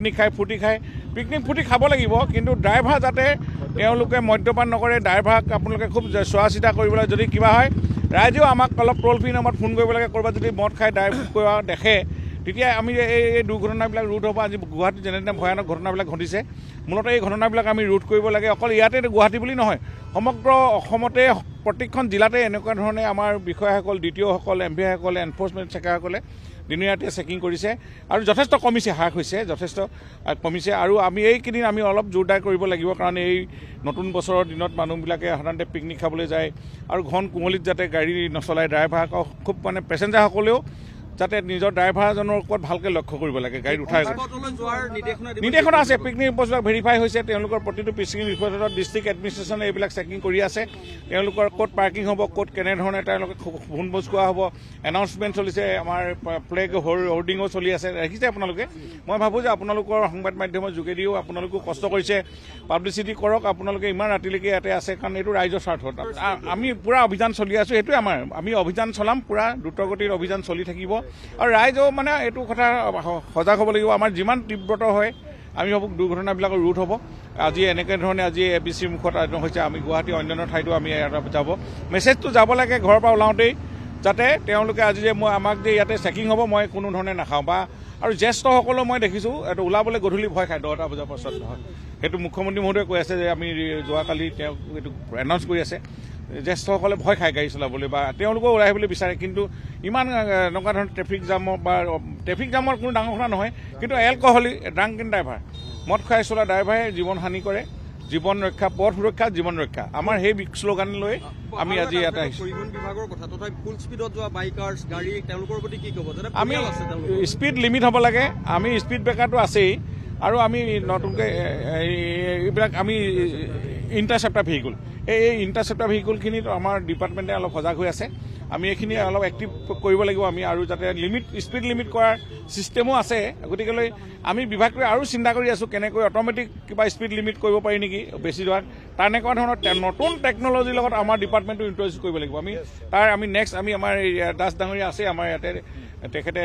Picnic খাই ফুটি খাই পিকনিক ফুটি খাব লাগিব কিন্তু ড্ৰাইভাৰ যাতে তেওঁলোকে মদ্যপান নকৰে ড্ৰাইভাৰক আপোনালোকে খুব চোৱা চিতা কৰিব লাগে যদি কিবা হয় ৰাইজেও আমাক অলপ টোল ফ্ৰী নম্বৰত ফোন কৰিব লাগে ক'ৰবাত যদি মদ খাই ড্ৰাইভ কৰা দেখে তেতিয়া আমি এই দুৰ্ঘটনাবিলাক ৰোধ হ'ব আজি গুৱাহাটীত যেনে তেনে ভয়ানক ঘটনাবিলাক ঘটিছে মূলতঃ এই ঘটনাবিলাক আমি ৰোধ কৰিব লাগে অকল ইয়াতে গুৱাহাটী বুলি নহয় সমগ্ৰ অসমতে প্ৰত্যেকখন জিলাতে এনেকুৱা ধৰণে আমাৰ বিষয়াসকল DTOসকল MVসকলে এনফৰ্চমেণ্ট চেকাৰসকলে দিনে ৰাতিয়ে চেকিং কৰিছে আৰু যথেষ্ট কমিছে হ্ৰাস হৈছে যথেষ্ট কমিছে আৰু আমি এইকেইদিন আমি অলপ জোৰদাৰ কৰিব লাগিব কাৰণ এই নতুন বছৰৰ দিনত মানুহবিলাকে সাধাৰণতে পিকনিক খাবলৈ যায় আৰু ঘন কুঁৱলীত যাতে গাড়ী নচলায় ড্ৰাইভাৰক খুব মানে পেচেঞ্জাৰসকলেও যাতে নিজৰ ড্ৰাইভাৰজনৰ ওপৰত ভালকৈ লক্ষ্য কৰিব লাগে গাড়ীত উঠাই নিৰ্দেশনা আছে পিকনিক স্পটবিলাক ভেৰিফাই হৈছে তেওঁলোকৰ প্ৰতিটো পিকনিক স্পটত ডিষ্ট্ৰিক্ট এডমিনিষ্ট্ৰেশ্যনে এইবিলাক চেকিং কৰি আছে তেওঁলোকৰ ক'ত পাৰ্কিং হ'ব ক'ত কেনেধৰণে তেওঁলোকে ভোজ খোৱা হ'ব এনাউন্সমেণ্ট চলিছে আমাৰ ফ্লেগ হোৰ্ডিঙো চলি আছে দেখিছে আপোনালোকে মই ভাবোঁ যে আপোনালোকৰ সংবাদ মাধ্যমৰ যোগেদিও আপোনালোকেও কষ্ট কৰিছে পাব্লিচিটি কৰক আপোনালোকে ইমান ৰাতিলৈকে ইয়াতে আছে কাৰণ এইটো ৰাইজৰ স্বাৰ্থত আমি পূৰা অভিযান চলি আছোঁ সেইটোৱে আমি অভিযান চলাম পূৰা দ্ৰুতগতিৰ অভিযান চলি থাকিব আৰু ৰাইজেও মানে এইটো কথা সজাগ হ'ব লাগিব আমাৰ যিমান তীব্ৰত হয় আমি ভাবোঁ দুৰ্ঘটনাবিলাকৰ ৰোধ হ'ব আজি এনেকৈ ধৰণে আজি ABC মুখত হৈছে আমি গুৱাহাটী অন্যান্য ঠাইতো আমি যাব মেছেজটো যাব লাগে ঘৰৰ পৰা ওলাওঁতেই যাতে তেওঁলোকে আজি যে আমাক যে ইয়াতে চেকিং হ'ব মই কোনো ধৰণে নাখাওঁ বা আৰু জ্যেষ্ঠসকলেও মই দেখিছোঁ এইটো ওলাবলৈ গধূলি ভয় খায় 10টা বজাৰ পাছত নহয় সেইটো মুখ্যমন্ত্ৰী মহোদয়ে কৈ আছে যে আমি যোৱাকালি তেওঁক এইটো এনাউন্স কৰি আছে জ্যেষ্ঠসকলে ভয় খায় গাড়ী চলাবলৈ বা তেওঁলোকেও ওলাই আহিবলৈ বিচাৰে কিন্তু ইমান এনেকুৱা ধৰণৰ ট্ৰেফিক জামৰ কোনো ডাঙৰ কথা নহয় কিন্তু এলকহলিক ড্ৰাংক এণ্ড ড্ৰাইভাৰ মদ খাই চলা ড্ৰাইভাৰে জীৱন হানি কৰে জীৱন ৰক্ষা পথ সুৰক্ষা জীৱন ৰক্ষা আমাৰ সেই শ্লোগান লৈ আমি আজি ইয়াতে আহিছোঁ আমি স্পীড লিমিট হ'ব লাগে আমি স্পীড ব্ৰেকাৰটো আছেই আৰু আমি নতুনকৈ এইবিলাক আমি ইণ্টাৰচেপ্টাৰ ভেহিকুল এই ইণ্টাৰচেপ্টাৰ ভেহিকুলখিনিত আমাৰ ডিপাৰ্টমেণ্টে অলপ সজাগ হৈ আছে আমি এইখিনি অলপ এক্টিভ কৰিব লাগিব আমি আৰু যাতে স্পীড লিমিট কৰাৰ ছিষ্টেমো আছে গতিকেলৈ আমি বিভাগটোৱে আৰু চিন্তা কৰি আছোঁ কেনেকৈ অট'মেটিক কিবা স্পীড লিমিট কৰিব পাৰি নেকি বেছি যোৱাত তেনেকুৱা ধৰণৰ নতুন টেকন'লজিৰ লগত আমাৰ ডিপাৰ্টমেণ্টটো ইণ্ট্ৰডিউচ কৰিব লাগিব আমি নেক্সট আমাৰ এই দাস ডাঙৰীয়া আছে আমাৰ ইয়াতে তেখেতে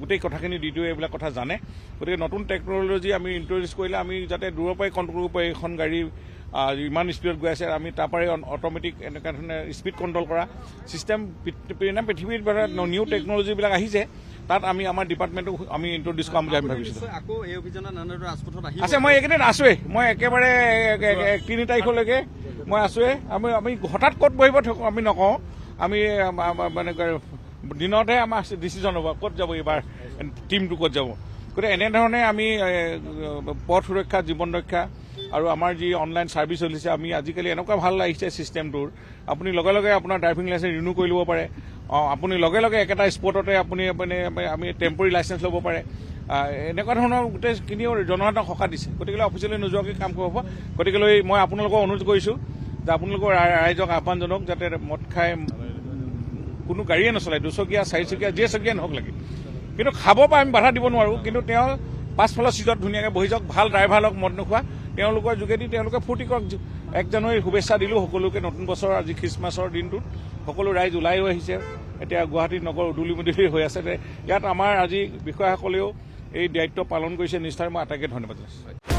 গোটেই কথাখিনি DTO এইবিলাক কথা জানে গতিকে নতুন টেকন'লজি আমি ইণ্ট্ৰডিউচ কৰিলে আমি যাতে দূৰৰ পৰাই কণ্ট্ৰল কৰিব পাৰি এখন গাড়ী ইমান স্পীডত গৈ আছে আমি তাৰ পৰাই অট'মেটিক এনেকুৱা ধৰণে স্পীড কণ্ট্ৰল কৰা ছিষ্টেম পৃথিৱীৰ নিউ টেকন'লজিবিলাক আহিছে তাত আমি আমাৰ ডিপাৰ্টমেণ্টটো আমি ইণ্ট্ৰডিউচ কৰাম বুলি আমি ভাবিছিলোঁ আছে মই এইকেইদিন আছোৱেই মই একেবাৰে 3 তাৰিখলৈকে মই আছোৱেই আমি হঠাৎ ক'ত বহিব আমি নকওঁ আমি মানে দিনতহে আমাৰ ডিচিজন হ'ব ক'ত যাব এইবাৰ টীমটো ক'ত যাব গতিকে এনেধৰণে আমি পথ সুৰক্ষা জীৱন ৰক্ষা আৰু আমাৰ যি অনলাইন ছাৰ্ভিচ চলিছে আমি আজিকালি এনেকুৱা ভাল লাগিছে ছিষ্টেমটোৰ আপুনি লগে লগে আপোনাৰ ড্ৰাইভিং লাইচেঞ্চ ৰিনিউ কৰি ল'ব পাৰে আপুনি লগে লগে একেটা স্পটতে আপুনি আমি টেম্পৰেৰী লাইচেঞ্চ ল'ব পাৰে এনেকুৱা ধৰণৰ গোটেইখিনিও জনসাধাৰণক সকাহ দিছে গতিকে অফিচিয়েলি নোযোৱাকৈ কাম কৰিব গতিকেলৈ মই আপোনালোকক অনুৰোধ কৰিছোঁ যে আপোনালোকৰ ৰাইজক আহ্বান জনাওক যাতে মদ খাই কোনো গাড়ীয়ে নচলায় 2চকীয়া 4চকীয়া যে চকীয়া নহওক লাগে কিন্তু খাব পৰা আমি বাধা দিব নোৱাৰোঁ কিন্তু তেওঁ পাছফালৰ ছিটত ধুনীয়াকৈ বহি যাওক ভাল ড্ৰাইভাৰ লওক মদ নোখোৱা তেওঁলোকৰ যোগেদি তেওঁলোকে ফূৰ্তি কৰক 1 জানুৱাৰীৰ শুভেচ্ছা দিলোঁ সকলোকে নতুন বছৰ আজি খ্ৰীষ্টমাছৰ দিনটোত সকলো ৰাইজ ওলাইও আহিছে এতিয়া গুৱাহাটী নগৰ উদুলি মুদুলি হৈ আছে ইয়াত আমাৰ আজি বিষয়াসকলেও এই দায়িত্ব পালন কৰিছে নিষ্ঠাৰে মই আটাইকে ধন্যবাদ জনাইছোঁ।